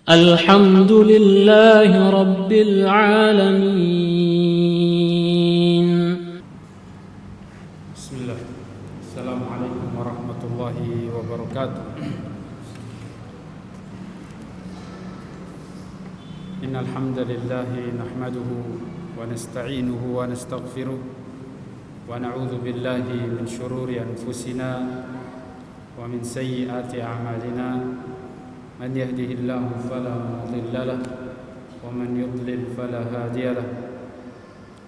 الحمد لله رب العالمين. بسم الله. السلام عليكم ورحمة الله وبركاته. إن الحمد لله نحمده ونستعينه ونستغفره ونعوذ بالله من شرور أنفسنا ومن سيئات أعمالنا. من يهده الله فلا مضل له ومن يضلل فلا هادي له.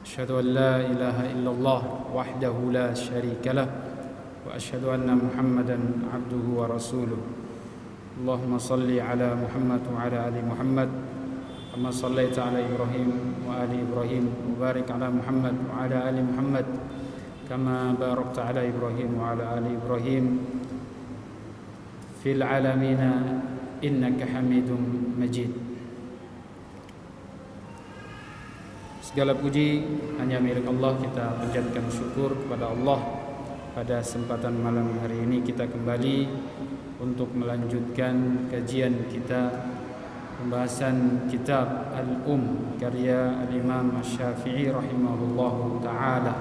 أشهد أن لا إله إلا الله وحده لا شريك له وأشهد أن محمدا عبده ورسوله. اللهم صل على محمد وعلى آل محمد كما صليت على إبراهيم وآل إبراهيم وبارك على محمد وعلى آل محمد كما باركت على إبراهيم وعلى آل إبراهيم في العالمين innaka hamidum majid. Segala puji hanya milik Allah. Kita panjatkan syukur kepada Allah. Pada kesempatan malam hari ini kita kembali untuk melanjutkan kajian kita, pembahasan kitab karya Al-Imam Asy-Syafi'i rahimahullahu ta'ala.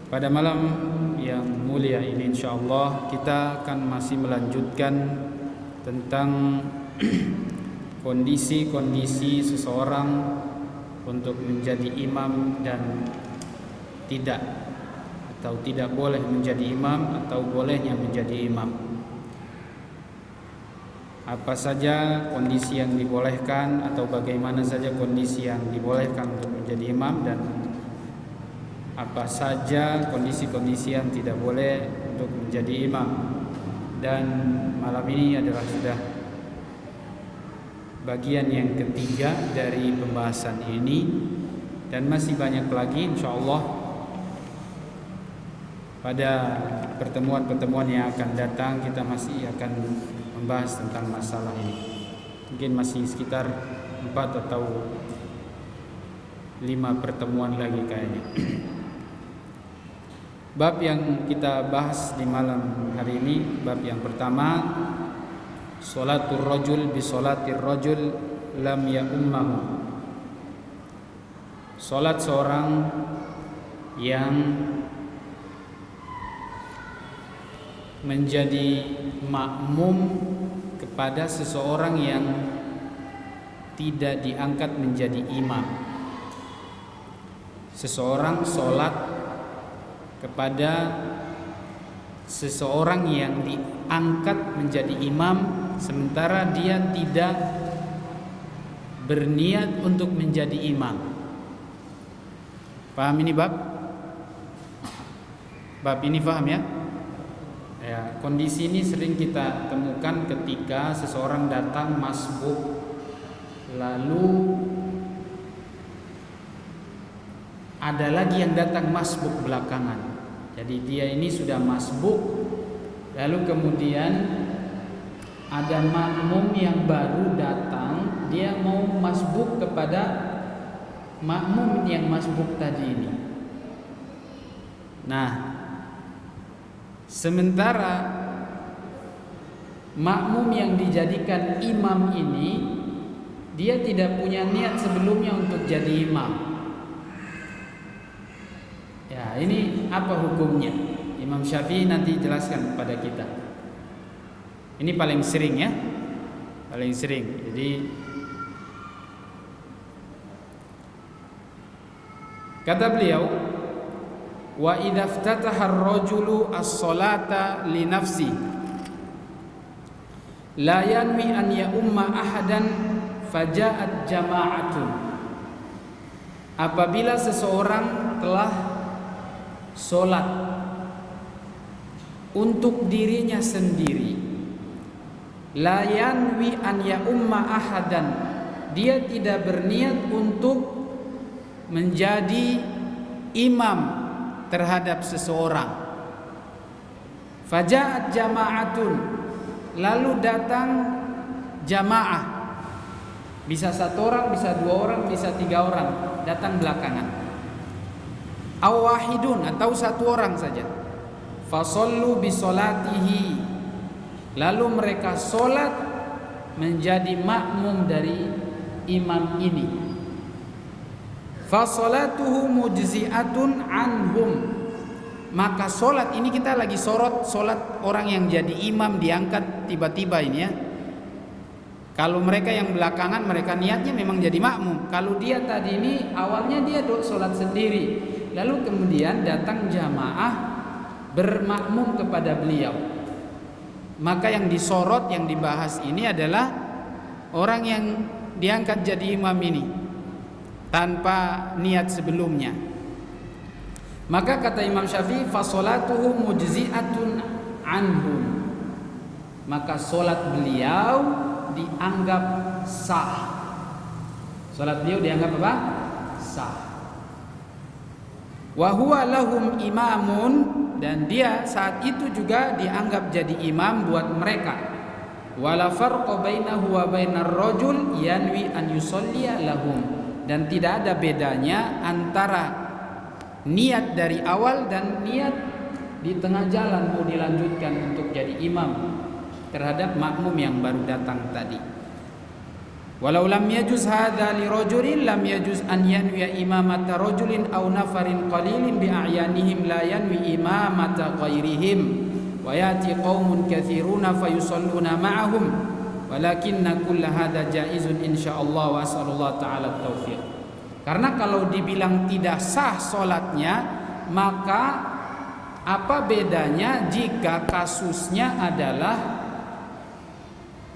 Pada malam yang mulia ini insyaallah kita akan masih melanjutkan tentang kondisi-kondisi seseorang untuk menjadi imam dan tidak, atau tidak boleh menjadi imam atau bolehnya menjadi imam. Apa saja kondisi yang dibolehkan atau bagaimana saja kondisi yang dibolehkan untuk menjadi imam, dan apa saja kondisi-kondisi yang tidak boleh untuk menjadi imam. Dan malam ini adalah sudah bagian yang ketiga dari pembahasan ini, dan masih banyak lagi insyaallah pada pertemuan-pertemuan yang akan datang. Kita masih akan membahas tentang masalah ini. Mungkin masih sekitar 4 atau 5 pertemuan lagi kayaknya. Bab yang kita bahas di malam hari ini, bab yang pertama, sholatur rajul bi sholatir rajul lam ya'ummahu. Salat seorang yang menjadi makmum kepada seseorang yang tidak diangkat menjadi imam. Seseorang salat kepada seseorang yang diangkat menjadi imam sementara dia tidak berniat untuk menjadi imam. Paham ini bab? Bab ini paham ya? Ya, kondisi ini sering kita temukan ketika seseorang datang masbuk, lalu ada lagi yang datang masbuk belakangan. Jadi dia ini sudah masbuk, lalu kemudian ada makmum yang baru datang, dia mau masbuk kepada makmum yang masbuk tadi ini. Nah, sementara makmum yang dijadikan imam ini, dia tidak punya niat sebelumnya untuk jadi imam. Ya, ini apa hukumnya? Imam Syafi'i nanti jelaskan kepada kita. Ini paling sering ya, paling sering. Jadi kata beliau, wa idza iftataha ar-rajulu as-salata li nafsi la yanwi an ya'umma ahadan faja'at jama'atun. Apabila seseorang telah solat untuk dirinya sendiri, la yanwi an ya'umma ahadan, dia tidak berniat untuk menjadi imam terhadap seseorang. Faja'at jama'atun, lalu datang jamaah, bisa 1 orang, bisa 2 orang, bisa 3 orang datang belakangan. Awahidun, atau 1 orang saja. Fasallu bi salatihi, lalu mereka solat menjadi makmum dari imam ini. Fa salatuhu mujzi'atun anhum. Maka solat ini, kita lagi sorot solat orang yang jadi imam diangkat tiba-tiba ini ya. Kalau mereka yang belakangan, mereka niatnya memang jadi makmum. Kalau dia tadi ini awalnya dia solat sendiri, lalu kemudian datang jamaah bermakmum kepada beliau. Maka yang disorot, yang dibahas ini adalah orang yang diangkat jadi imam ini tanpa niat sebelumnya. Maka kata Imam Syafi'i, fa salatuhu mujzi'atun anhum. Maka solat beliau dianggap sah. Salat beliau dianggap apa? Sah. Wa huwa lahum imamun, dan dia saat itu juga dianggap jadi imam buat mereka. Wala farqa bainahu wa bainar rajul yanwi an yusalliya lahum, dan tidak ada bedanya antara niat dari awal dan niat di tengah jalan mau dilanjutkan untuk jadi imam terhadap makmum yang baru datang tadi. Walau lam yajuz hadza li rajulin lam yajuz an yanwi imamata rajulin aw nafarin qalilin bi a'yanihim la yanwi imamata ghairihim wa yati qaumun katsiruna fayusalluna ma'ahum walakinna kull hadza jaizun insyaallah wa asallallahu taala taufiq. Karena kalau dibilang tidak sah salatnya, maka apa bedanya jika kasusnya adalah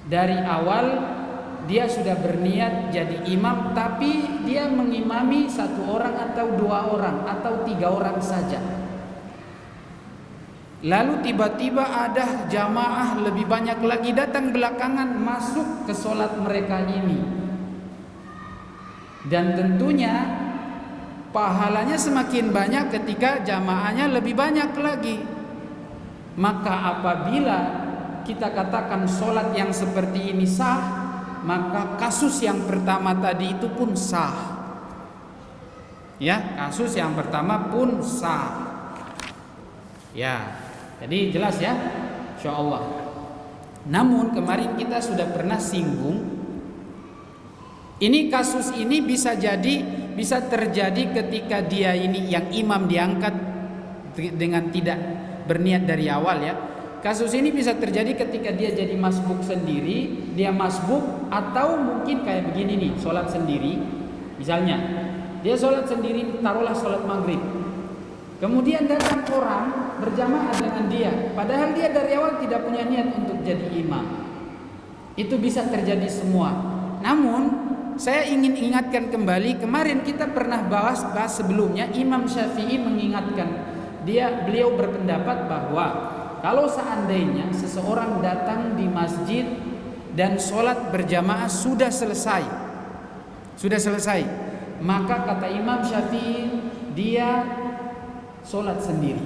dari awal dia sudah berniat jadi imam, tapi dia mengimami satu orang atau dua orang atau tiga orang saja. Lalu tiba-tiba ada jamaah lebih banyak lagi datang belakangan masuk ke solat mereka ini. Dan tentunya pahalanya semakin banyak ketika jamaahnya lebih banyak lagi. Maka apabila kita katakan solat yang seperti ini sah, maka kasus yang pertama tadi itu pun sah. Ya, kasus yang pertama pun sah. Ya, jadi jelas ya, insyaallah. Namun kemarin kita sudah pernah singgung, ini kasus ini bisa terjadi ketika dia ini yang imam diangkat dengan tidak berniat dari awal ya. Kasus ini bisa terjadi ketika dia jadi masbuk sendiri, dia masbuk, atau mungkin kayak begini nih, sholat sendiri. Misalnya, dia sholat sendiri, taruhlah sholat maghrib. Kemudian datang orang berjamaah dengan dia, padahal dia dari awal tidak punya niat untuk jadi imam. Itu bisa terjadi semua. Namun, saya ingin ingatkan kembali, kemarin kita pernah bahas sebelumnya, Imam Syafi'i mengingatkan, beliau berpendapat bahwa kalau seandainya seseorang datang di masjid dan sholat berjamaah sudah selesai, maka kata Imam Syafi'i dia sholat sendiri.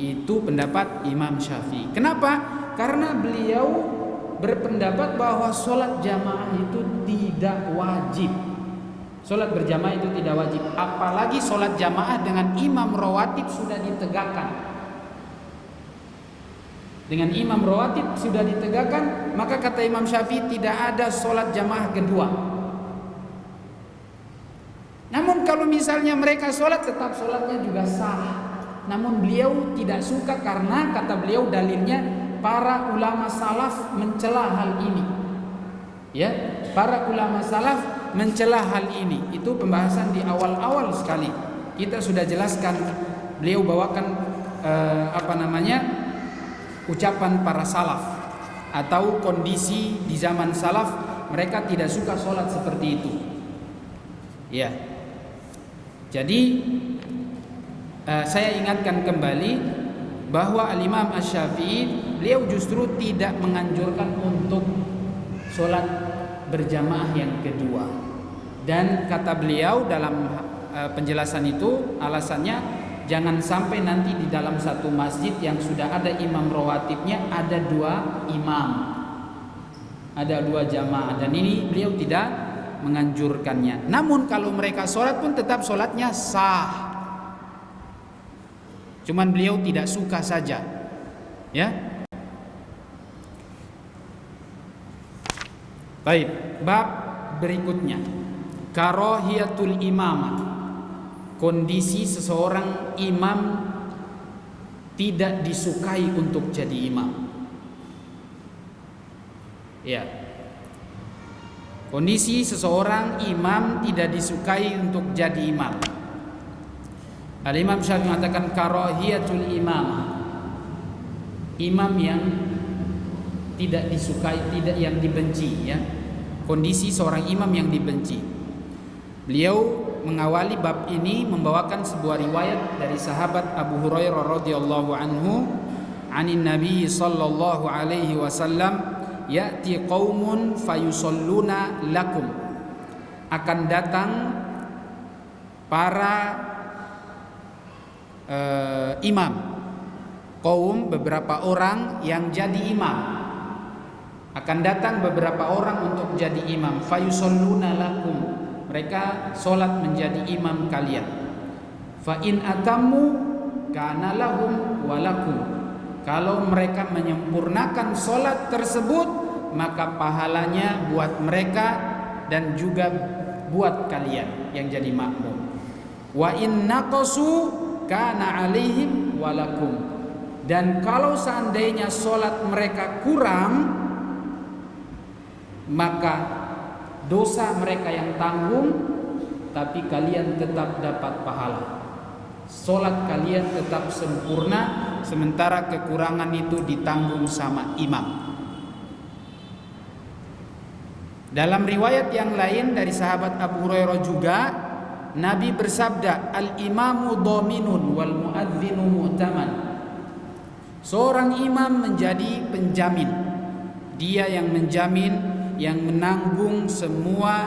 Itu pendapat Imam Syafi'i. Kenapa? Karena beliau berpendapat bahwa sholat jamaah itu tidak wajib. Sholat berjamaah itu tidak wajib, apalagi sholat jamaah dengan imam rawatib sudah ditegakkan. Dengan imam rawatib sudah ditegakkan, maka kata Imam Syafi'i tidak ada sholat jamaah kedua. Namun kalau misalnya mereka sholat, tetap sholatnya juga sah. Namun beliau tidak suka karena kata beliau dalilnya para ulama salaf mencela hal ini. Ya, para ulama salaf mencela hal ini. Itu pembahasan di awal-awal sekali. Kita sudah jelaskan, beliau bawakan ucapan para salaf atau kondisi di zaman salaf, mereka tidak suka sholat seperti itu. Ya. Jadi saya ingatkan kembali bahwa Al-Imam Asy-Syafi'i beliau justru tidak menganjurkan untuk sholat berjamaah yang kedua. Dan kata beliau dalam penjelasan itu, alasannya jangan sampai nanti di dalam satu masjid yang sudah ada imam rawatibnya ada dua imam, ada dua jamaah, dan ini beliau tidak menganjurkannya. Namun kalau mereka sholat pun tetap sholatnya sah. Cuman beliau tidak suka saja, ya. Baik, bab berikutnya, karahiyatul imamah. Kondisi seseorang imam tidak disukai untuk jadi imam. Ya. Kondisi seseorang imam tidak disukai untuk jadi imam. Al-Imam Syafi'i mengatakan karahiyatul imamah. Imam yang tidak disukai, tidak, yang dibenci, ya. Kondisi seorang imam yang dibenci. Beliau mengawali bab ini membawakan sebuah riwayat dari sahabat Abu Hurairah radhiyallahu anhu, anin Nabi sallallahu alaihi wasallam, ya'ti qaumun fayusalluna lakum. Akan datang para imam, kaum, beberapa orang yang jadi imam. Akan datang beberapa orang untuk jadi imam. Fayusalluna lakum, mereka solat menjadi imam kalian. Fa in atammu kana lahum walakum, kalau mereka menyempurnakan solat tersebut maka pahalanya buat mereka dan juga buat kalian yang jadi makmum. Wa in naqasu kana alaihim walakum, dan kalau seandainya solat mereka kurang, maka dosa mereka yang tanggung, tapi kalian tetap dapat pahala. Solat kalian tetap sempurna, sementara kekurangan itu ditanggung sama imam. Dalam riwayat yang lain dari sahabat Abu Hurairah juga, Nabi bersabda, al-imamu dhaminun wal muadzinu mu'taman. Seorang imam menjadi penjamin. Dia yang menjamin, yang menanggung semua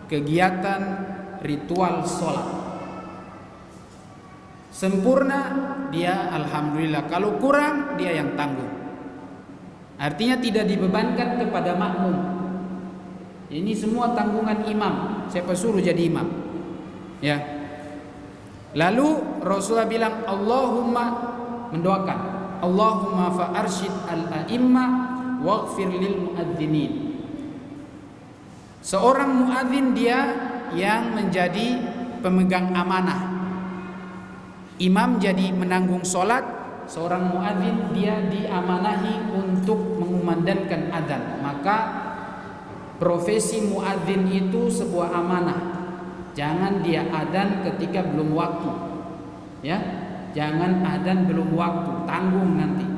kegiatan ritual sholat. Sempurna dia, alhamdulillah. Kalau kurang, dia yang tanggung. Artinya tidak dibebankan kepada makmum. Ini semua tanggungan imam. Siapa suruh jadi imam? Ya. Lalu Rasulullah bilang, Allahumma, mendoakan, Allahumma fa'arsyid al-a'imma waghfir lil muadzinin. Seorang muadzin dia yang menjadi pemegang amanah. Imam jadi menanggung solat, seorang muadzin dia diamanahi untuk mengumandangkan adzan. Maka profesi muadzin itu sebuah amanah. Jangan dia adzan ketika belum waktu. Ya, jangan adzan belum waktu, tanggung nanti.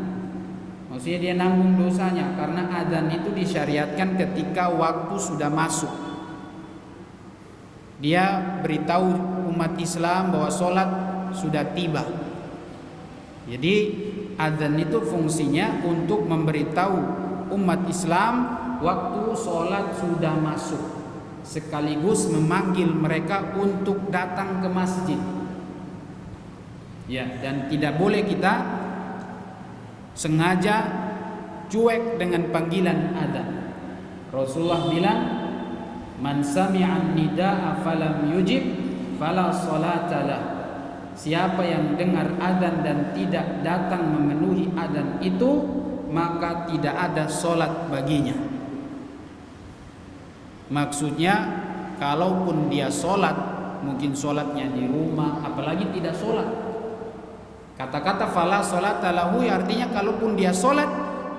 Maksudnya dia nanggung dosanya, karena adzan itu disyariatkan ketika waktu sudah masuk. Dia beritahu umat Islam bahwa sholat sudah tiba. Jadi adzan itu fungsinya untuk memberitahu umat Islam waktu sholat sudah masuk, sekaligus memanggil mereka untuk datang ke masjid. Ya, dan tidak boleh kita sengaja cuek dengan panggilan adzan. Rasulullah bilang, man sami'an nida'a falam yujib fala salata lah. Siapa yang dengar adzan dan tidak datang memenuhi adzan itu, maka tidak ada solat baginya. Maksudnya, kalaupun dia solat, mungkin solatnya di rumah, apalagi tidak solat. Kata-kata fala salata lahu artinya kalaupun dia solat,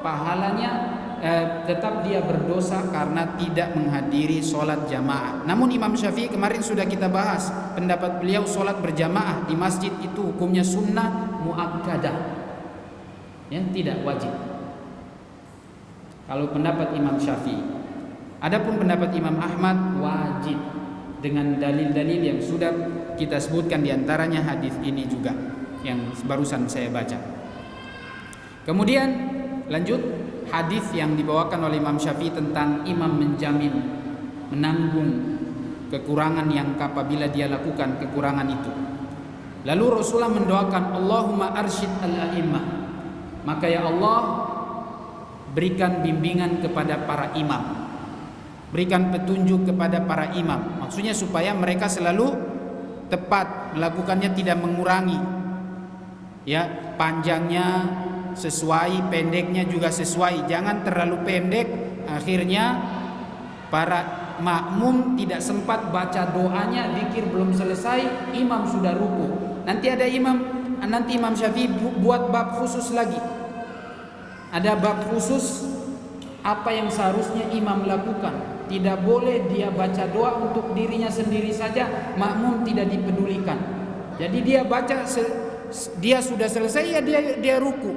pahalanya tetap dia berdosa karena tidak menghadiri solat jamaah. Namun Imam Syafi'i kemarin sudah kita bahas, pendapat beliau solat berjamaah di masjid itu hukumnya sunnah muakkadah, ya, tidak wajib. Kalau pendapat Imam Syafi'i. Adapun pendapat Imam Ahmad wajib, dengan dalil-dalil yang sudah kita sebutkan, diantaranya hadis ini juga yang barusan saya baca. Kemudian lanjut hadis yang dibawakan oleh Imam Syafi'i tentang imam menjamin, menanggung kekurangan yang apabila dia lakukan kekurangan itu. Lalu Rasulullah mendoakan, Allahumma arsyid al-a'immah, maka ya Allah berikan bimbingan kepada para imam, berikan petunjuk kepada para imam. Maksudnya supaya mereka selalu tepat melakukannya, tidak mengurangi, ya, panjangnya sesuai, pendeknya juga sesuai. Jangan terlalu pendek, akhirnya para makmum tidak sempat baca doanya, zikir belum selesai, imam sudah ruku. Nanti Imam Syafi'i buat bab khusus lagi. Ada bab khusus apa yang seharusnya imam lakukan. Tidak boleh dia baca doa untuk dirinya sendiri saja, makmum tidak dipedulikan. Jadi dia baca, dia sudah selesai ya dia ruku.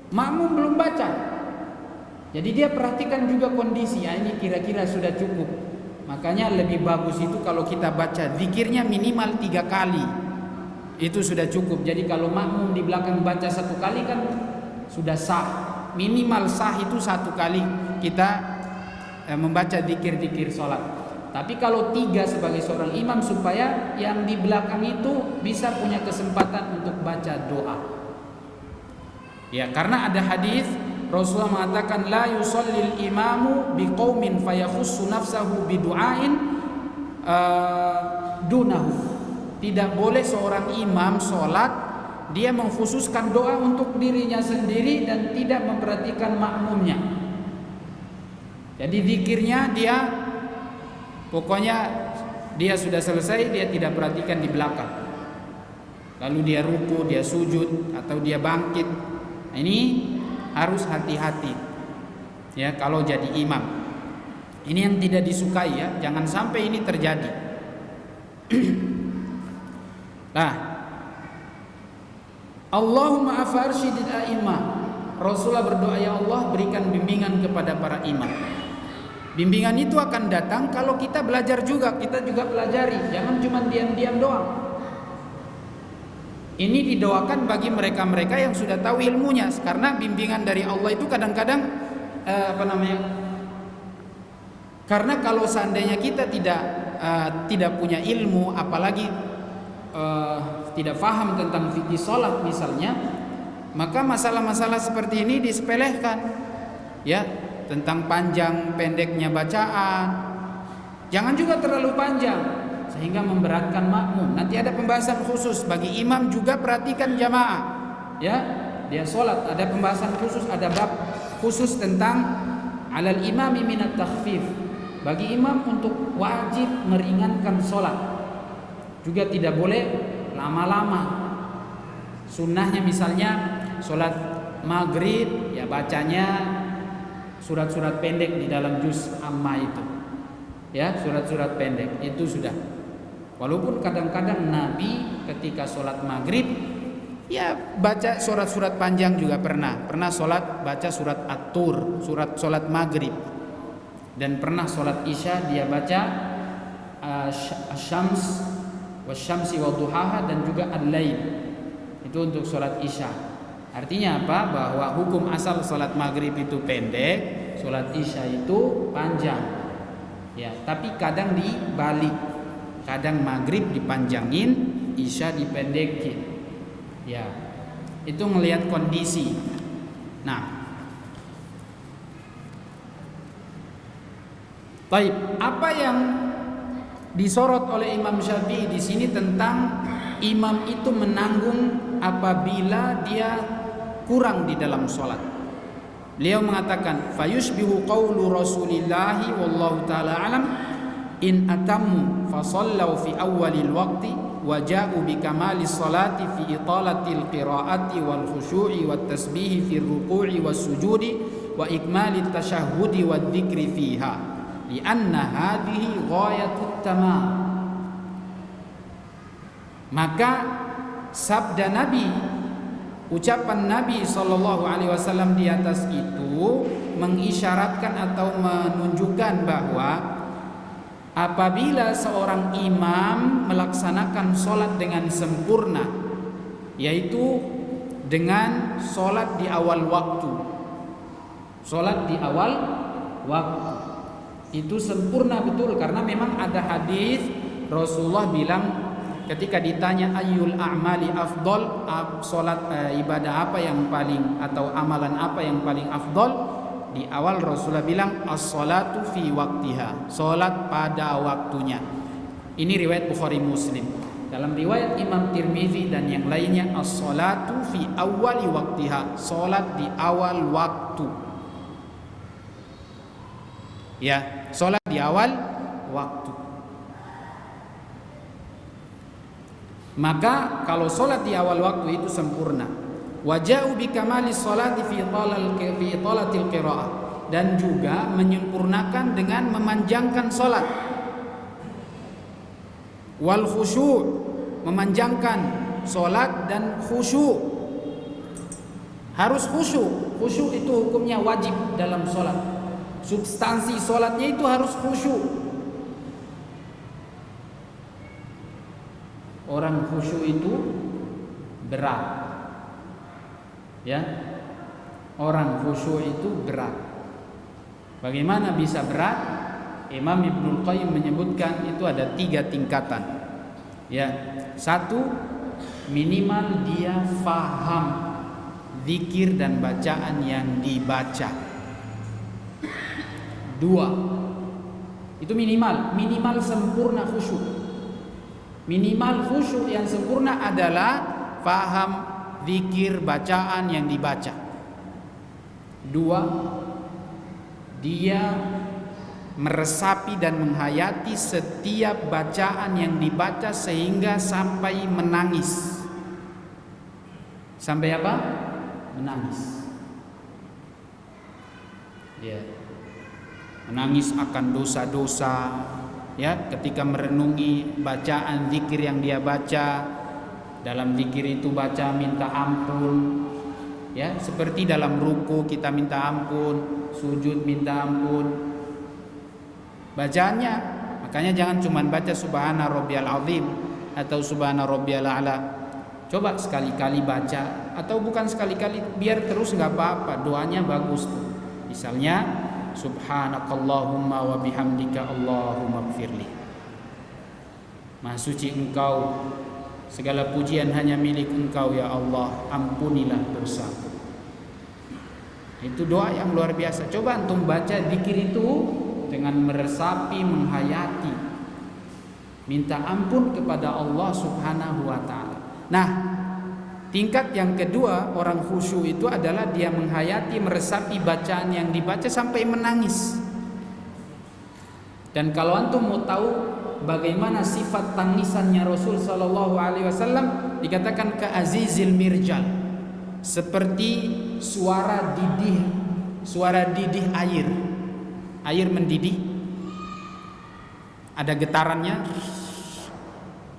Makmum belum baca. Jadi dia perhatikan juga kondisi, ya ini kira-kira sudah cukup. Makanya lebih bagus itu kalau kita baca zikirnya minimal 3 kali. Itu sudah cukup. Jadi kalau makmum di belakang baca 1 kali kan sudah sah. Minimal sah itu 1 kali kita membaca zikir-zikir sholat. Tapi kalau 3 sebagai seorang imam, supaya yang di belakang itu bisa punya kesempatan untuk baca doa. Ya, karena ada hadis Rasulullah mengatakan la yusallil imamu biqaumin fayakhussu nafsahu bidu'ain dunahu. Tidak boleh seorang imam sholat dia mengkhususkan doa untuk dirinya sendiri dan tidak memperhatikan makmumnya. Jadi zikirnya dia pokoknya dia sudah selesai, dia tidak perhatikan di belakang. Lalu dia ruku, dia sujud atau dia bangkit. Nah, ini harus hati-hati ya kalau jadi imam. Ini yang tidak disukai ya, jangan sampai ini terjadi. Nah, Allahumma afarshidil a'imah. Rasulullah berdoa, ya Allah berikan bimbingan kepada para imam. Bimbingan itu akan datang kalau kita belajar juga, kita juga pelajari, jangan cuma diam-diam doang. Ini didoakan bagi mereka-mereka yang sudah tahu ilmunya, karena bimbingan dari Allah itu kadang-kadang karena kalau seandainya kita tidak punya ilmu, apalagi tidak paham tentang fikih sholat misalnya, maka masalah-masalah seperti ini disepelekan, ya, tentang panjang pendeknya bacaan. Jangan juga terlalu panjang sehingga memberatkan makmum. Nanti ada pembahasan khusus bagi imam juga, perhatikan jamaah, ya, dia sholat ada pembahasan khusus, ada bab khusus tentang alal imami minat takhfif, bagi imam untuk wajib meringankan sholat. Juga tidak boleh lama-lama. Sunnahnya misalnya sholat maghrib ya bacanya surat-surat pendek di dalam juz amma itu, ya, surat-surat pendek itu sudah. Walaupun kadang-kadang Nabi ketika sholat maghrib ya baca surat-surat panjang juga pernah sholat baca surat at-tur, sholat maghrib, dan pernah sholat isya dia baca asyams wasyamsi waduhaha dan juga al-lail, itu untuk sholat isya. Artinya apa? Bahwa hukum asal sholat maghrib itu pendek, sholat isya itu panjang, ya, tapi kadang dibalik. Kadang maghrib dipanjangin, isya dipendekin. Ya, itu melihat kondisi. Nah, baik, apa yang disorot oleh Imam Syafi'i di sini tentang imam itu menanggung apabila dia kurang di dalam sholat. Beliau mengatakan, fayushbihu qawlu Rasulillahi wallahu ta'ala alam, in atamu fasallau fi awwalil waqti wa ja'u bi kamalis salati fi italatil qiraati wal khushu'i wat tasbihi fi ruku'i was sujudi wa ikmalit tashahhudi wad dzikri fiha li anna hadhihi ghayatut tamam. Maka sabda Nabi, ucapan Nabi sallallahu alaihi wasallam di atas itu mengisyaratkan atau menunjukkan bahwa apabila seorang imam melaksanakan sholat dengan sempurna, yaitu dengan sholat di awal waktu, sholat di awal waktu itu sempurna betul. Karena memang ada hadis Rasulullah bilang ketika ditanya ayyul a'mali afdol, sholat ibadah apa yang paling atau amalan apa yang paling afdol, di awal Rasulullah bilang as-salatu fi waktiha, salat pada waktunya. Ini riwayat Bukhari Muslim. Dalam riwayat Imam Tirmizi dan yang lainnya as-salatu fi awwali waktiha, salat di awal waktu. Ya, salat di di awal waktu. Maka kalau sholat di awal waktu itu sempurna. Waja'u bikamali sholati fi italatil qira'ah, dan juga menyempurnakan dengan memanjangkan sholat. Wal khusyu', memanjangkan sholat dan khusyuk. Harus khusyuk. Khusyuk itu hukumnya wajib dalam sholat. Substansi sholatnya itu harus khusyuk. Orang khusyuk itu berat. Ya, orang khusyuk itu berat. Bagaimana bisa berat? Imam Ibnul Qayyim menyebutkan itu ada 3 tingkatan. Ya, 1, minimal dia faham zikir dan bacaan yang dibaca. 2, itu minimal sempurna khusyuk. Minimal khusyuk yang sempurna adalah faham zikir bacaan yang dibaca. 2, dia meresapi dan menghayati setiap bacaan yang dibaca sehingga sampai menangis. Sampai apa? Menangis. Ya. Menangis akan dosa-dosa, ya, ketika merenungi bacaan zikir yang dia baca. Dalam zikir itu baca minta ampun, ya, seperti dalam ruku kita minta ampun, sujud minta ampun. Bacaannya, makanya jangan cuma baca subhana rabbiyal azim atau subhana rabbiyal a'la. Coba sekali-kali baca, atau bukan sekali-kali, biar terus nggak apa-apa, doanya bagus tuh. Misalnya subhanakallahumma wa bihamdika Allahumma gfirli. Maha suci Engkau, segala pujian hanya milik Engkau ya Allah, ampunilah dosaku. Itu doa yang luar biasa. Coba antum baca zikir itu dengan meresapi, menghayati, minta ampun kepada Allah Subhanahu wa ta'ala. Nah, tingkat yang kedua orang khusyuk itu adalah dia menghayati, meresapi bacaan yang dibaca sampai menangis. Dan kalau antum mau tahu bagaimana sifat tangisannya Rasul sallallahu alaihi wasallam, dikatakan ka azizil mirjal, seperti suara didih air mendidih, ada getarannya.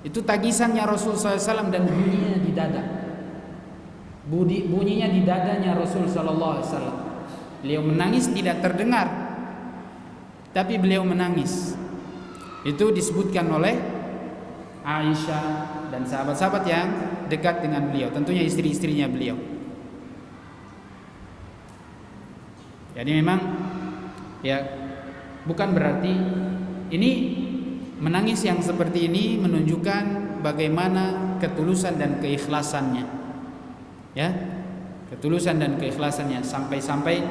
Itu tangisannya Rasul sallallahu alaihi wasallam, dan bunyinya di dada. Bunyinya di dadanya Rasul sallallahu alaihi wasallam. Beliau menangis tidak terdengar, tapi beliau menangis. Itu disebutkan oleh Aisyah dan sahabat-sahabat yang dekat dengan beliau, tentunya istri-istrinya beliau. Jadi memang ya, bukan berarti ini menangis yang seperti ini menunjukkan bagaimana ketulusan dan keikhlasannya. Ya, ketulusan dan keikhlasannya, sampai-sampai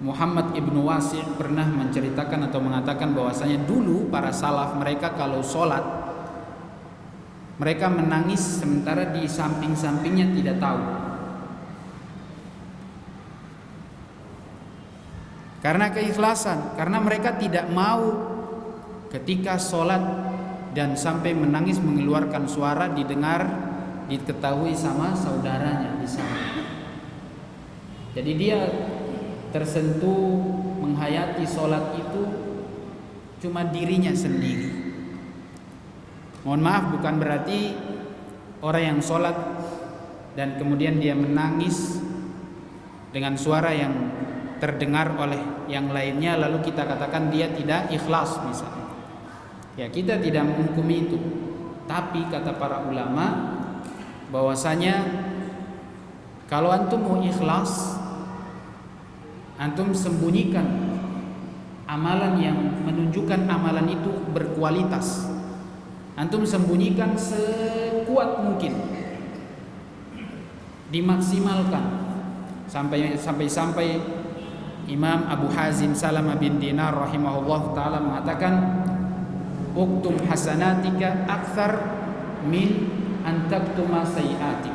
Muhammad ibnu Wasi' pernah menceritakan atau mengatakan bahwasanya dulu para salaf mereka kalau sholat mereka menangis sementara di samping-sampingnya tidak tahu. Karena keikhlasan, karena mereka tidak mau ketika sholat dan sampai menangis mengeluarkan suara didengar, diketahui sama saudaranya di sana. Jadi dia tersentuh menghayati sholat itu cuma dirinya sendiri. Mohon maaf, bukan berarti orang yang sholat dan kemudian dia menangis dengan suara yang terdengar oleh yang lainnya lalu kita katakan dia tidak ikhlas misalnya. Ya, kita tidak menghukumi itu. Tapi kata para ulama bahwasanya kalau antum mau ikhlas, antum sembunyikan amalan yang menunjukkan amalan itu berkualitas. Antum sembunyikan sekuat mungkin, dimaksimalkan sampai Imam Abu Hazim Salamah bin Dinar rahimahullah ta'ala mengatakan, uktum hasanatika akthar min antaktuma sayiatik.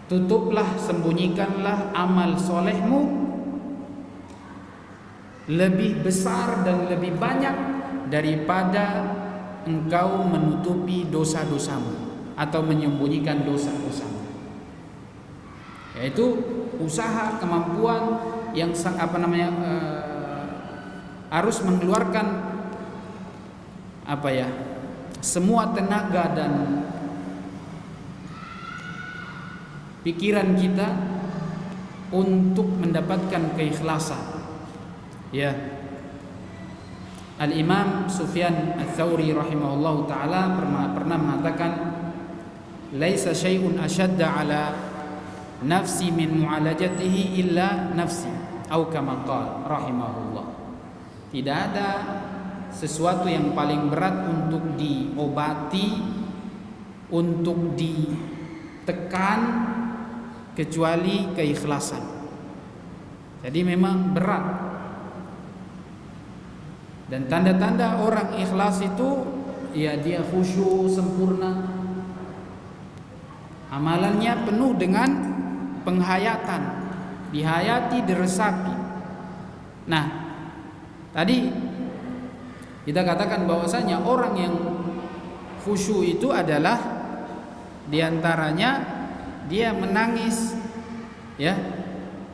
Tutuplah, sembunyikanlah amal solehmu lebih besar dan lebih banyak daripada engkau menutupi dosa-dosamu atau menyembunyikan dosa-dosamu. Yaitu usaha, kemampuan yang harus mengeluarkan semua tenaga dan pikiran kita untuk mendapatkan keikhlasan. Ya. Al-Imam Sufyan Ats-Tsauri rahimahullahu taala pernah mengatakan, "Laisa syai'un ashadda 'ala nafsi min mu'alajatihi illa nafsi," atau kama qala rahimahullah. Tidak ada sesuatu yang paling berat untuk diobati, untuk ditekan kecuali keikhlasan. Jadi memang berat. Dan tanda-tanda orang ikhlas itu ya dia khusyuk sempurna. Amalannya penuh dengan penghayatan, dihayati, diresapi. Nah, tadi kita katakan bahwasanya orang yang khusyuk itu adalah diantaranya dia menangis ya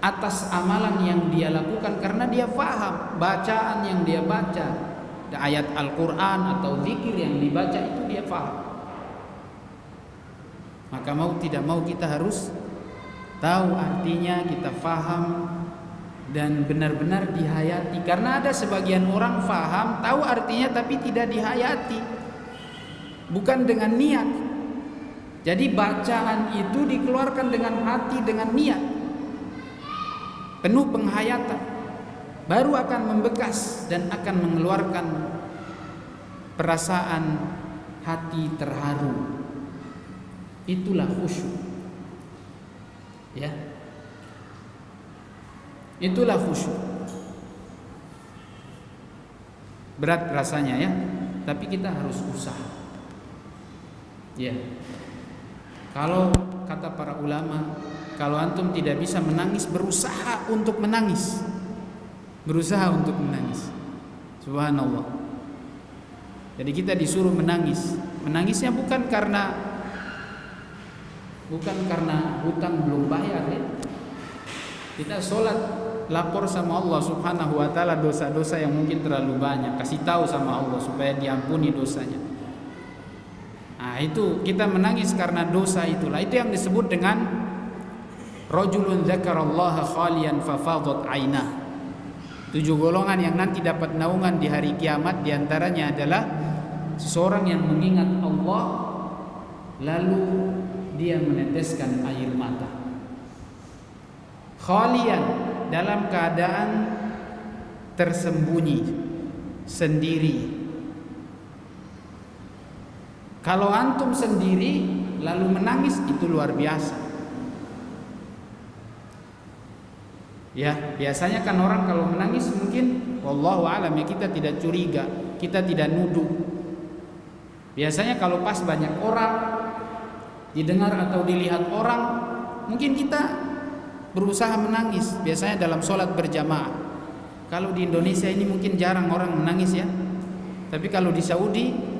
atas amalan yang dia lakukan karena dia faham bacaan yang dia baca, ayat Al-Quran atau zikir yang dibaca itu dia faham. Maka mau tidak mau kita harus tahu artinya, kita faham dan benar-benar dihayati. Karena ada sebagian orang faham, tahu artinya tapi tidak dihayati, bukan dengan niat. Jadi bacaan itu dikeluarkan dengan hati, dengan niat, penuh penghayatan, baru akan membekas dan akan mengeluarkan perasaan hati terharu. Itulah khusyuk. Ya. Itulah khusyuk. Berat rasanya ya, tapi kita harus usaha. Ya. Kalau kata para ulama, kalau antum tidak bisa menangis, berusaha untuk menangis. Berusaha untuk menangis. Subhanallah. Jadi kita disuruh menangis. Menangisnya bukan karena hutang belum bayar ya. Kita sholat lapor sama Allah Subhanahu wa taala dosa-dosa yang mungkin terlalu banyak, kasih tahu sama Allah supaya diampuni dosanya. Nah, itu kita menangis karena dosa itulah. Itu yang disebut dengan rajulun dzakarallaha khalian fafadat ainah. 7 golongan yang nanti dapat naungan di hari kiamat, diantaranya adalah seseorang yang mengingat Allah lalu dia meneteskan air mata. Khalian, dalam keadaan tersembunyi sendiri. Kalau antum sendiri lalu menangis, itu luar biasa. Ya, biasanya kan orang kalau menangis mungkin wallahu alam ya, kita tidak curiga, kita tidak nuduh. Biasanya kalau pas banyak orang, didengar atau dilihat orang, mungkin kita berusaha menangis. Biasanya dalam sholat berjamaah. Kalau di Indonesia ini mungkin jarang orang menangis ya, tapi kalau di Saudi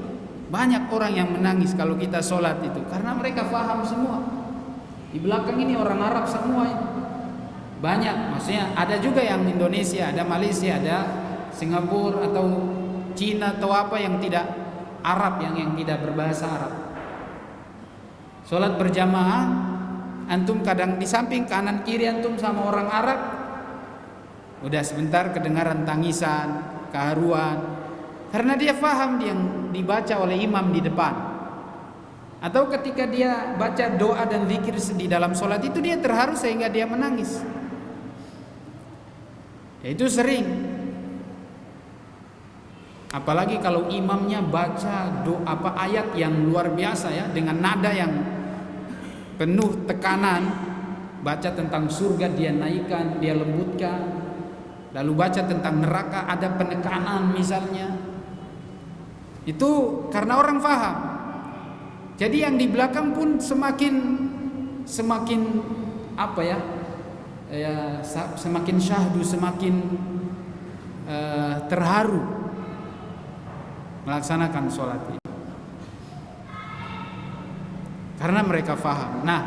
banyak orang yang menangis kalau kita sholat itu, karena mereka paham semua. Di belakang ini orang Arab semua ini. Banyak, maksudnya ada juga yang Indonesia, ada Malaysia, ada Singapura atau Cina atau apa yang tidak Arab, yang tidak berbahasa Arab. Sholat berjamaah, antum kadang di samping kanan kiri antum sama orang Arab, udah sebentar kedengaran tangisan, keharuan, karena dia faham yang dibaca oleh imam di depan. Atau ketika dia baca doa dan zikir di dalam sholat itu dia terharu sehingga dia menangis. Ya, itu sering. Apalagi kalau imamnya baca doa ayat yang luar biasa ya, dengan nada yang penuh tekanan, baca tentang surga dia naikkan, dia lembutkan, lalu baca tentang neraka ada penekanan misalnya. Itu karena orang paham. Jadi yang di belakang pun semakin apa ya? Semakin syahdu, semakin terharu melaksanakan sholat ini. Karena mereka faham. Nah,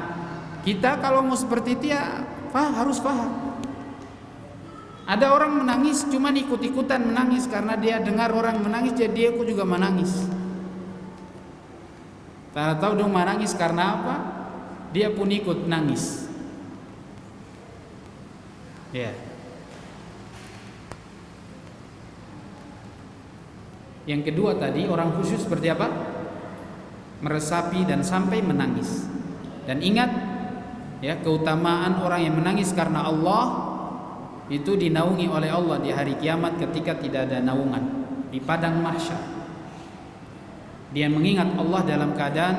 kita kalau mau seperti itu ya harus faham. Ada orang menangis cuma ikut-ikutan menangis karena dia dengar orang menangis, jadi aku juga menangis. Tak tahu dong menangis karena apa? Dia pun ikut nangis. Ya. Yang kedua tadi, orang khusyuk seperti apa? Meresapi dan sampai menangis. Dan ingat ya, keutamaan orang yang menangis karena Allah itu dinaungi oleh Allah di hari kiamat ketika tidak ada naungan di padang mahsyar. Dia mengingat Allah dalam keadaan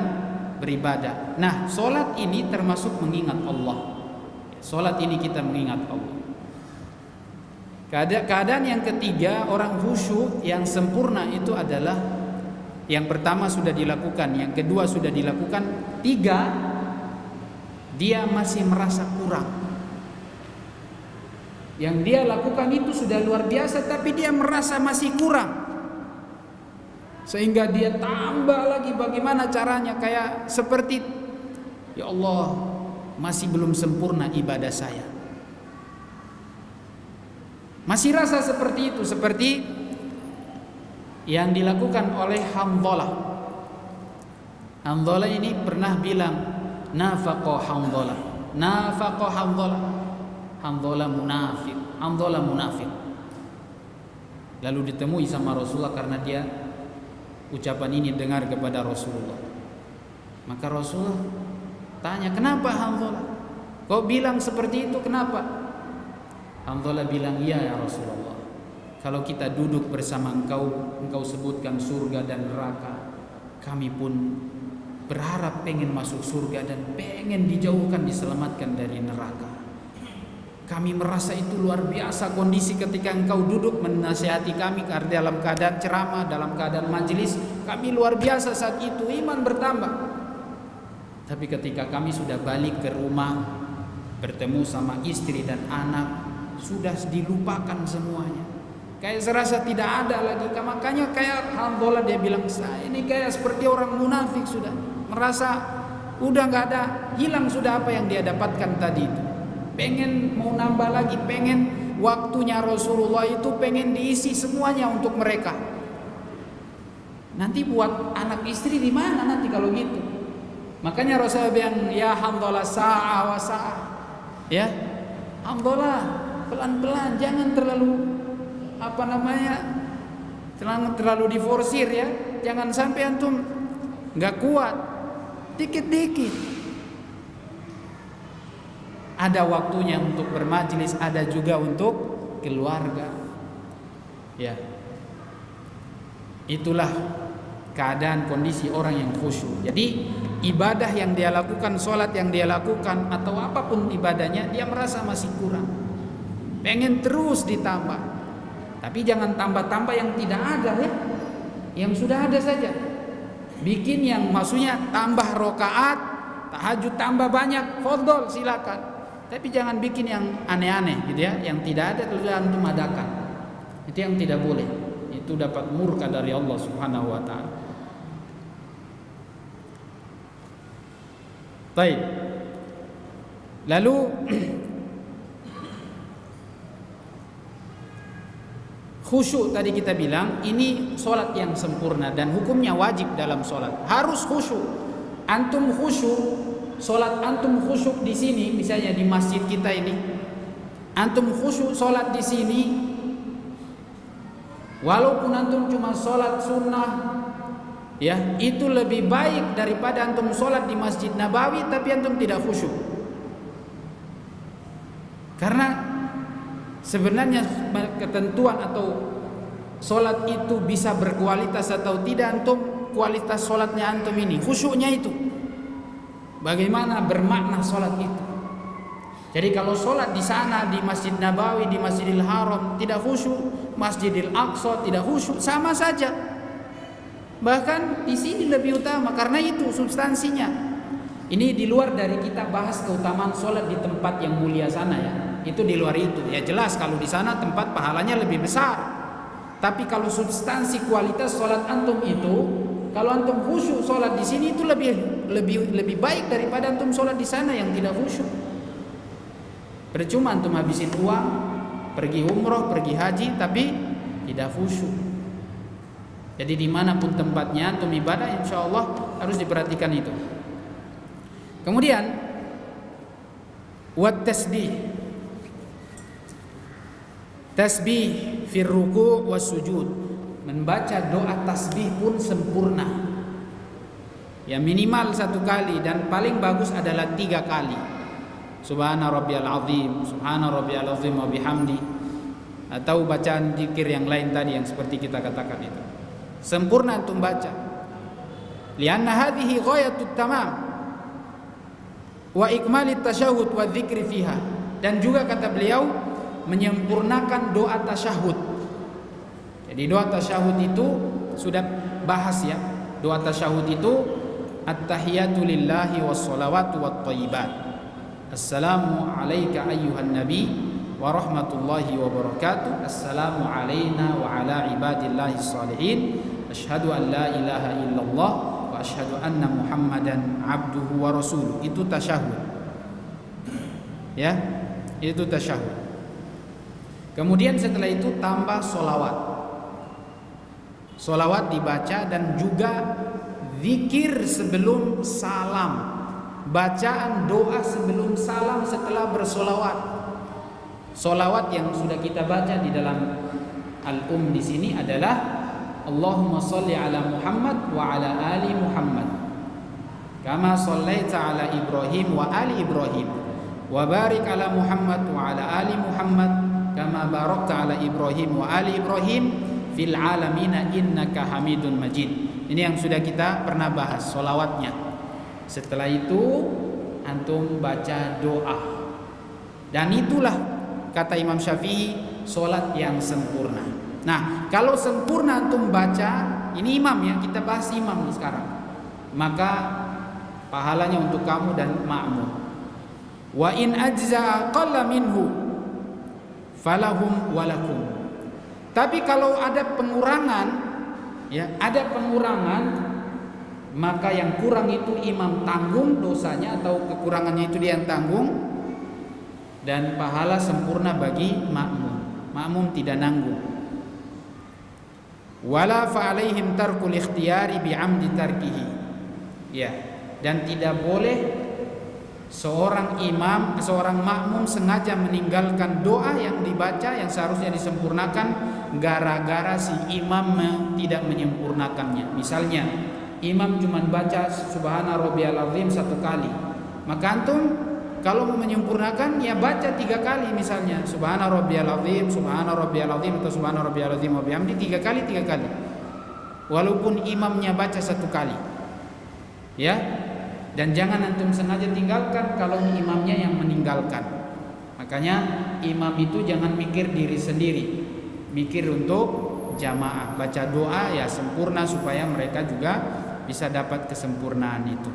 beribadah. Nah, solat ini termasuk mengingat Allah. Solat ini kita mengingat Allah. Keadaan yang ketiga, orang khusyuk yang sempurna itu adalah yang pertama sudah dilakukan, yang kedua sudah dilakukan, tiga, dia masih merasa kurang. Yang dia lakukan itu sudah luar biasa, tapi dia merasa masih kurang, sehingga dia tambah lagi bagaimana caranya, kayak seperti, ya Allah, masih belum sempurna ibadah saya. Masih rasa seperti itu, seperti yang dilakukan oleh Hanzalah. Hanzalah ini pernah bilang, nafaqa Hanzalah, nafaqa Hanzalah. Hanzalah munafik. Lalu ditemui sama Rasulullah karena dia ucapan ini dengar kepada Rasulullah. Maka Rasulullah tanya, kenapa Hanzalah? Kau bilang seperti itu, kenapa? Hanzalah bilang, ya Rasulullah, kalau kita duduk bersama engkau sebutkan surga dan neraka, kami pun berharap pengen masuk surga dan pengen dijauhkan, diselamatkan dari neraka. Kami merasa itu luar biasa kondisi ketika engkau duduk menasihati kami dalam keadaan ceramah, dalam keadaan majelis. Kami luar biasa saat itu, iman bertambah. Tapi ketika kami sudah balik ke rumah, bertemu sama istri dan anak, sudah dilupakan semuanya. Kayak serasa tidak ada lagi. Makanya kayak Hanzalah dia bilang, saya ini kayak seperti orang munafik sudah. Merasa udah gak ada, hilang sudah apa yang dia dapatkan tadi itu. Pengen mau nambah lagi, pengen waktunya Rasulullah itu pengen diisi semuanya untuk mereka. Nanti buat anak istri di mana nanti kalau gitu? Makanya Rasulullah bilang, ya Hanzalah sa'ah wa sa'ah. Ya, Hanzalah pelan-pelan, jangan terlalu terlalu diforsir ya. Jangan sampai antum nggak kuat, dikit-dikit. Ada waktunya untuk bermajlis, ada juga untuk keluarga. Ya. Itulah keadaan kondisi orang yang khusyuk. Jadi ibadah yang dia lakukan, sholat yang dia lakukan, atau apapun ibadahnya, dia merasa masih kurang. Pengen terus ditambah. Tapi jangan tambah-tambah yang tidak ada ya. Yang sudah ada saja. Bikin yang maksudnya tambah rokaat, tahajud tambah banyak, fadhol silakan. Tapi jangan bikin yang aneh-aneh gitu ya, yang tidak ada lalu antum adakan. Itu yang tidak boleh. Itu dapat murka dari Allah Subhanahu wa taala. Baik. Lalu khusyuk tadi kita bilang ini solat yang sempurna dan hukumnya wajib dalam solat. Harus khusyuk. Antum khusyuk, solat antum khusyuk di sini, misalnya di masjid kita ini, antum khusyuk solat di sini, walaupun antum cuma solat sunnah, ya itu lebih baik daripada antum solat di Masjid Nabawi tapi antum tidak khusyuk. Karena sebenarnya ketentuan atau solat itu bisa berkualitas atau tidak, antum kualitas solatnya antum ini, khusyuknya itu. Bagaimana bermakna solat itu? Jadi kalau solat di sana di Masjid Nabawi, di Masjidil Haram tidak khusyuk, Masjidil Aqsa tidak khusyuk, sama saja. Bahkan di sini lebih utama karena itu substansinya. Ini di luar dari kita bahas keutamaan solat di tempat yang mulia sana ya. Itu di luar itu. Ya jelas kalau di sana tempat pahalanya lebih besar. Tapi kalau substansi kualitas sholat antum itu, kalau antum khusyuk sholat di sini itu lebih baik daripada antum sholat di sana yang tidak khusyuk. Percuma antum habisin uang, pergi umroh, pergi haji, tapi tidak khusyuk. Jadi dimanapun tempatnya antum ibadah, insya Allah harus diperhatikan itu. Kemudian wat tasbih. Tasbih fir ruku' was sujud. Membaca doa tasbih pun sempurna. Ya minimal 1 kali dan paling bagus adalah 3 kali. Subhana rabbiyal azim, subhana rabbiyal azim wa bihamdi. Atau bacaan zikir yang lain tadi yang seperti kita katakan itu. Sempurna antum baca. Lianna hadhihi ghayatut tamam wa ikmalit tasyahud wa dzikri fiha. Dan juga kata beliau menyempurnakan doa tasyahud. Jadi doa tasyahud itu sudah bahas ya. Doa tasyahud itu at-tahiyatu lillahi was-shalawatu wat-thayyibat. Assalamu alayka ayyuhan nabi wa rahmatullahi wa barakatuh. Assalamu alayna wa ala ibadillahi salihin. Asyhadu an la ilaha illallah wa asyhadu anna Muhammadan abduhu wa rasuluh. Itu tasyahud. Ya, itu tasyahud. Kemudian setelah itu tambah solawat. Solawat dibaca dan juga zikir sebelum salam. Bacaan doa sebelum salam setelah bersolawat. Solawat yang sudah kita baca di dalam di sini adalah Allahumma salli ala Muhammad wa ala ali Muhammad. Kama sallaita ala Ibrahim wa ali Ibrahim. Wa barik ala Muhammad wa ala ali Muhammad. Kama barakta ala Ibrahim wa ali Ibrahim fil alamina innaka Hamidun Majid. Ini yang sudah kita pernah bahas solawatnya. Setelah itu antum baca doa. Dan itulah kata Imam Syafi'i solat yang sempurna. Nah, kalau sempurna antum baca, ini imam ya, kita bahas imam sekarang. Maka pahalanya untuk kamu dan makmum. Wa in ajza'a qalla minhu falahum walakum. Tapi kalau ada pengurangan, ya, ada pengurangan, maka yang kurang itu imam tanggung dosanya atau kekurangannya itu dia yang tanggung, dan pahala sempurna bagi makmum. Makmum tidak nanggung. Wala fa'alaihim tarkul ikhtiyari bi'amdi tarkihi. Ya, dan tidak boleh seorang makmum sengaja meninggalkan doa yang dibaca yang seharusnya disempurnakan gara-gara si imam tidak menyempurnakannya. Misalnya imam cuma baca subhana rabbiyal azim 1 kali, maka antum kalau mau menyempurnakan ya baca 3 kali, misalnya subhana rabbiyal azim atau subhana rabbiyal azim wa bihamdi 3 kali walaupun imamnya baca 1 kali ya. Dan jangan antum sengaja tinggalkan kalau imamnya yang meninggalkan. Makanya imam itu jangan mikir diri sendiri, mikir untuk jamaah. Baca doa ya sempurna supaya mereka juga bisa dapat kesempurnaan itu.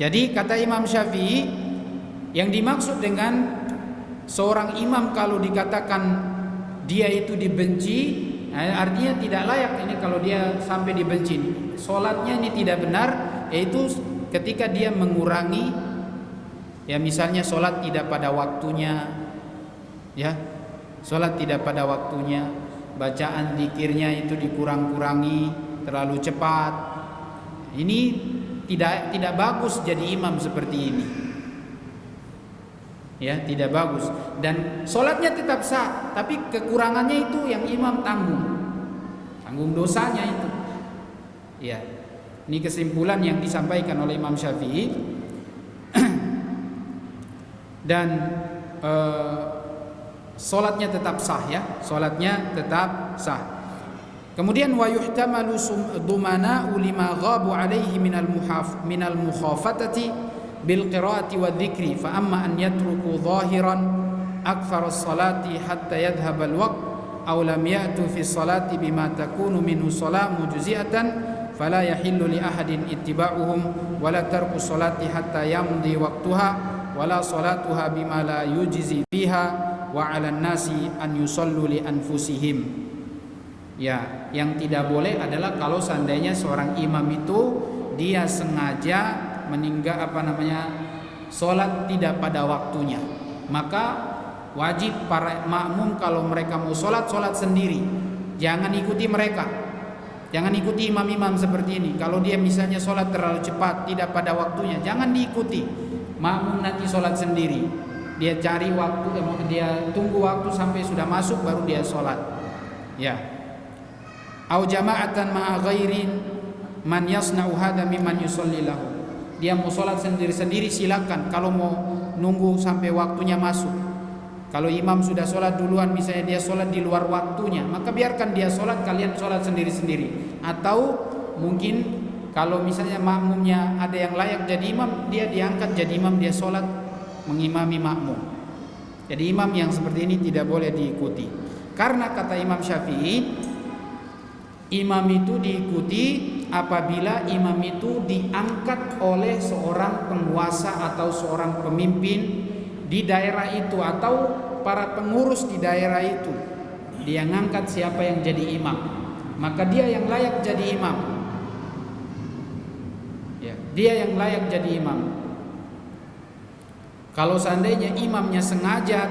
Jadi kata Imam Syafi'i, yang dimaksud dengan seorang imam kalau dikatakan dia itu dibenci, artinya tidak layak ini kalau dia sampai dibenci. Solatnya ini tidak benar, yaitu ketika dia mengurangi, ya misalnya solat tidak pada waktunya, ya solat tidak pada waktunya, bacaan zikirnya itu dikurang-kurangi, terlalu cepat. Ini tidak bagus jadi imam seperti ini. Ya, tidak bagus. Dan sholatnya tetap sah, tapi kekurangannya itu yang imam tanggung dosanya itu. Ya, ini kesimpulan yang disampaikan oleh Imam Syafi'i. Dan sholatnya tetap sah ya, sholatnya tetap sah. Kemudian wa yuhtamalu dumana lima ghabu alaihi minal mukhafatati bil qiraati wa dzikri fa amma an yatruku zahiran akthar as-salati hatta yadhhab al-waqt aw lam ya'tu fi sholati bima takunu minhu shalah mujzi'atan fala yahillu li ahadin ittiba'uhum wala tarku sholati hatta yamdi waqtuha wala sholatuha bima la yujzi fiha wa 'alan nasi an yusallu li anfusihim. Ya, yang tidak boleh adalah kalau seandainya seorang imam itu dia sengaja sholat tidak pada waktunya, maka wajib para makmum kalau mereka mau sholat sendiri, jangan ikuti mereka, jangan ikuti imam-imam seperti ini. Kalau dia misalnya sholat terlalu cepat tidak pada waktunya, jangan diikuti. Makmum nanti sholat sendiri, dia cari waktu, dia tunggu waktu sampai sudah masuk baru dia sholat. Ya. Au jama'atan ma'a ghairin man yasna'u hadha mimman yusalli lahu. Dia mau sholat sendiri-sendiri silakan. Kalau mau nunggu sampai waktunya masuk, kalau imam sudah sholat duluan, misalnya dia sholat di luar waktunya, maka biarkan dia sholat, kalian sholat sendiri-sendiri. Atau mungkin kalau misalnya makmumnya ada yang layak jadi imam, dia diangkat jadi imam, dia sholat mengimami makmum. Jadi imam yang seperti ini tidak boleh diikuti. Karena kata Imam Syafi'i, imam itu diikuti apabila imam itu diangkat oleh seorang penguasa atau seorang pemimpin di daerah itu atau para pengurus di daerah itu. Dia ngangkat siapa yang jadi imam, maka dia yang layak jadi imam. Ya, dia yang layak jadi imam. Kalau seandainya imamnya sengaja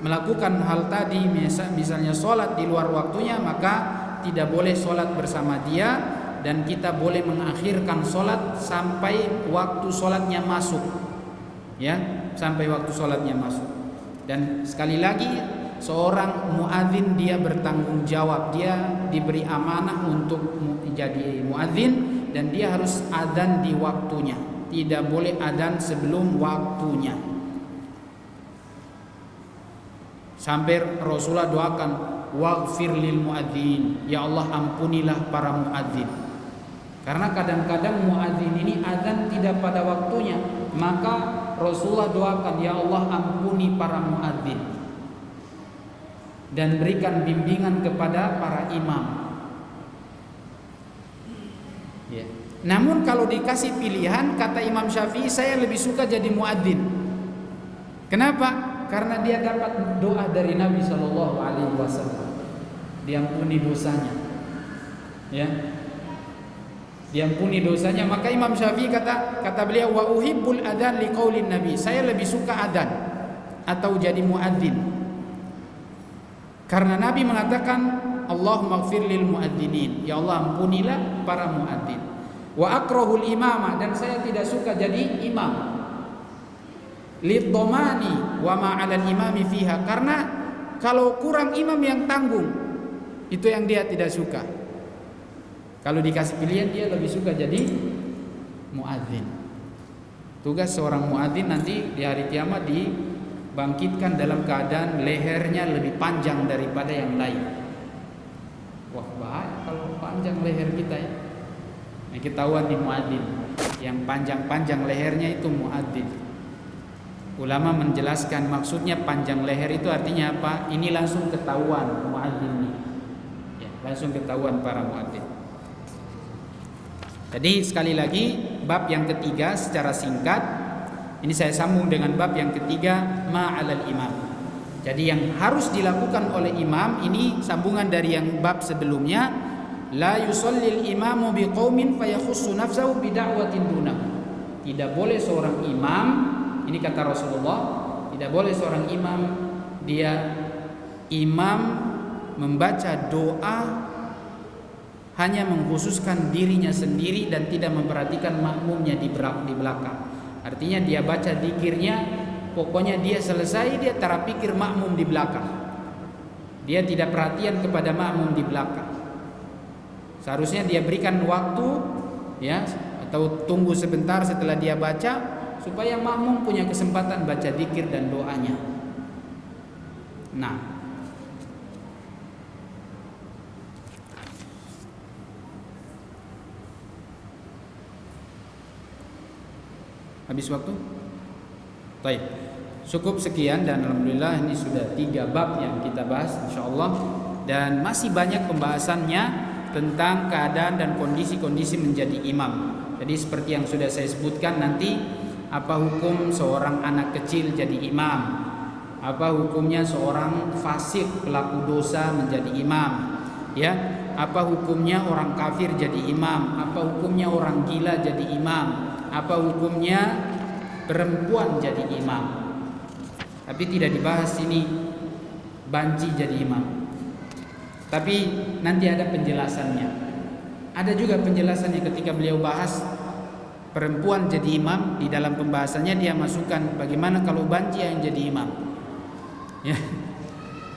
melakukan hal tadi, misalnya sholat di luar waktunya, maka tidak boleh sholat bersama dia, dan kita boleh mengakhirkan sholat sampai waktu sholatnya masuk, ya, sampai waktu sholatnya masuk. Dan sekali lagi, seorang muadzin dia bertanggung jawab, dia diberi amanah untuk jadi muadzin dan dia harus adzan di waktunya, tidak boleh adzan sebelum waktunya. Sampai Rasulullah doakan, waghfir lil muadzin, ya Allah ampunilah para muadzin. Karena kadang-kadang muadzin ini azan tidak pada waktunya, maka Rasulullah doakan, ya Allah ampuni para muadzin dan berikan bimbingan kepada para imam. Ya. Namun kalau dikasih pilihan, kata Imam Syafi'i, saya lebih suka jadi muadzin. Kenapa? Karena dia dapat doa dari Nabi SAW, diampuni dosanya, ya, diampuni dosanya. Maka Imam Syafi'i kata beliau, wa uhibbul adzan liqaulin Nabi, saya lebih suka adzan atau jadi muadzin karena Nabi mengatakan, Allahumma ighfir lil muadzinin, ya Allah ampunilah para muadzin. Wa akrahul imamah, dan saya tidak suka jadi imam, lidhamani wa ma 'alal imami fiha, karena kalau kurang imam yang tanggung, itu yang dia tidak suka. Kalau dikasih pilihan, dia lebih suka jadi muadzin. Tugas seorang muadzin nanti di hari kiamat dibangkitkan dalam keadaan lehernya lebih panjang daripada yang lain. Wah, bahaya kalau panjang leher kita ya. Nah, ketahuan di muadzin, yang panjang-panjang lehernya itu muadzin. Ulama menjelaskan maksudnya panjang leher itu artinya apa? Ini langsung ketahuan muadzin ini, ya, langsung ketahuan para muadzin. Jadi sekali lagi, bab yang ketiga secara singkat ini saya sambung dengan bab yang ketiga, ma'alal imam. Jadi yang harus dilakukan oleh imam ini sambungan dari yang bab sebelumnya, la yusallil imamu biqaumin fayakhussu nafsahu bida'watin dunahu. Tidak boleh seorang imam, ini kata Rasulullah, tidak boleh seorang imam dia membaca doa hanya mengkhususkan dirinya sendiri dan tidak memperhatikan makmumnya di belakang. Artinya dia baca zikirnya, pokoknya dia selesai, dia tak pikir makmum di belakang. Dia tidak perhatian kepada makmum di belakang. Seharusnya dia berikan waktu, ya, atau tunggu sebentar setelah dia baca, supaya makmum punya kesempatan baca zikir dan doanya. Nah, habis waktu? Baik, cukup sekian dan alhamdulillah ini sudah 3 bab yang kita bahas, insyaallah. dan masih banyak pembahasannya tentang keadaan dan kondisi-kondisi menjadi imam. Jadi seperti yang sudah saya sebutkan nanti, apa hukum seorang anak kecil jadi imam, apa hukumnya seorang fasik pelaku dosa menjadi imam, ya, apa hukumnya orang kafir jadi imam, apa hukumnya orang gila jadi imam, apa hukumnya perempuan jadi imam. Tapi tidak dibahas ini banci jadi imam. Tapi nanti ada penjelasannya. Ada juga penjelasannya ketika beliau bahas perempuan jadi imam. Di dalam pembahasannya dia masukkan bagaimana kalau banci yang jadi imam. Ya.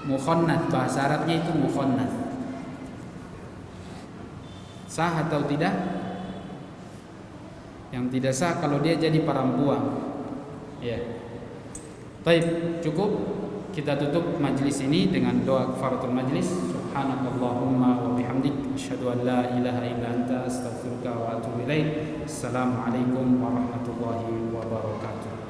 Mukhannats, bahasa Arabnya itu mukhannats. Sah atau tidak? Yang tidak sah kalau dia jadi perempuan. Ya. Baik, cukup. Kita tutup majlis ini dengan doa kafaratul majlis. Subhanakallahumma wa bihamdik, asyhadu an la ilaha illa anta, astaghfiruka wa atubu ilaik. Assalamualaikum warahmatullahi wabarakatuh.